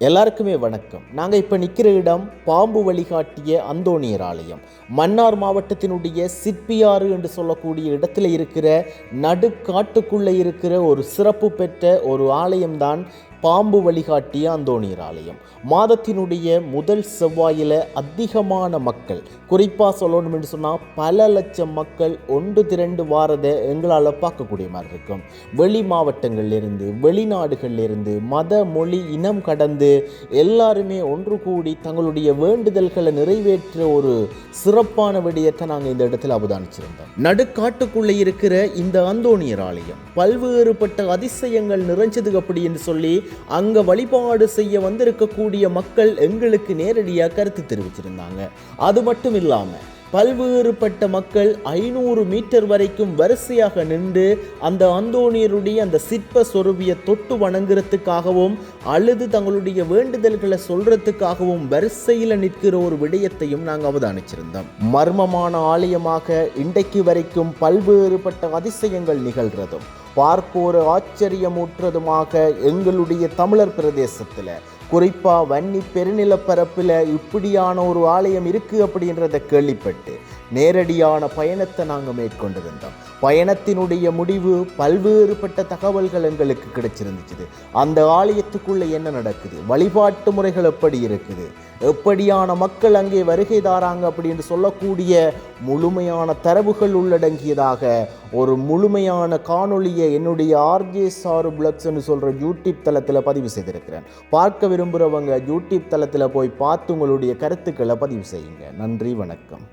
எல்லாருக்குமே வணக்கம். நாங்கள் இப்போ நிற்கிற இடம் பாம்பு வழிகாட்டிய அந்தோணியர் ஆலயம். மன்னார் மாவட்டத்தினுடைய சிற்பியாறு என்று சொல்லக்கூடிய இடத்துல இருக்கிற நடுக்காட்டுக்குள்ளே இருக்கிற ஒரு சிறப்பு பெற்ற ஒரு ஆலயம்தான் பாம்பு வழிகாட்டிய அந்தோணியர் ஆலயம். மாதத்தினுடைய முதல் செவ்வாயில் அதிகமான மக்கள், குறிப்பாக சொல்லணும் என்று சொன்னால் பல லட்சம் மக்கள் ஒன்று திரண்டு வாரதை எங்களால் பார்க்கக்கூடிய மாதிரி இருக்கும். வெளி மாவட்டங்கள்லேருந்து, வெளிநாடுகள்லேருந்து, மத மொழி இனம் கடந்து எல்லாருமே ஒன்று கூடி தங்களுடைய வேண்டுதல்களை நிறைவேற்ற ஒரு சிறப்பான விடயத்தை நாங்கள் இந்த இடத்துல அவதானிச்சிருந்தோம். நடுக்காட்டுக்குள்ளே இருக்கிற இந்த அந்தோணியர் ஆலயம் பல்வேறுபட்ட அதிசயங்கள் நிறைஞ்சது அப்படி என்று சொல்லி அங்க வழிபாடு செய்ய வந்திருக்கக்கூடிய மக்கள் எங்களுக்கு நேரடியாக கருத்து தெரிவிச்சிருந்தாங்க. அது மட்டும் இல்லாம பல்வேறுபட்ட மக்கள் 500 மீட்டர் வரைக்கும் வரிசையாக நின்று அந்த அந்தோணியருடைய அந்த சிற்ப சொருபியை தொட்டு வணங்குறதுக்காகவும் அல்லது தங்களுடைய வேண்டுதல்களை சொல்றதுக்காகவும் வரிசையில் நிற்கிற ஒரு விடயத்தையும் நாங்கள் அவதானிச்சிருந்தோம். மர்மமான ஆலயமாக இன்றைக்கு வரைக்கும் பல்வேறுபட்ட அதிசயங்கள் நிகழ்கிறதும் பார்ப்போர் ஆச்சரியமூற்றதுமாக எங்களுடைய தமிழர் பிரதேசத்தில், குறிப்பாக வன்னி பெருநிலப்பரப்பில் இப்படியான ஒரு ஆலயம் இருக்குது அப்படின்றத கேள்விப்பட்டு நேரடியான பயணத்தை நாங்கள் மேற்கொண்டிருந்தோம். பயணத்தினுடைய முடிவு பல்வேறுபட்ட தகவல்கள் எங்களுக்கு கிடைச்சிருந்துச்சு. அந்த ஆலயத்துக்குள்ளே என்ன நடக்குது, வழிபாட்டு முறைகள் எப்படி இருக்குது, எப்படியான மக்கள் அங்கே வருகை தாராங்க அப்படின்னு சொல்லக்கூடிய முழுமையான தரவுகள் உள்ளடங்கியதாக ஒரு முழுமையான காணொலியை என்னுடைய RJ சாரு பிளாக்ஸ்ன்னு சொல்கிற யூடியூப் தளத்தில் பதிவு செய்திருக்கிறேன். பார்க்க விரும்புகிறவங்க யூடியூப் தளத்தில் போய் பார்த்து உங்களுடைய கருத்துக்களை பதிவு செய்யுங்க. நன்றி, வணக்கம்.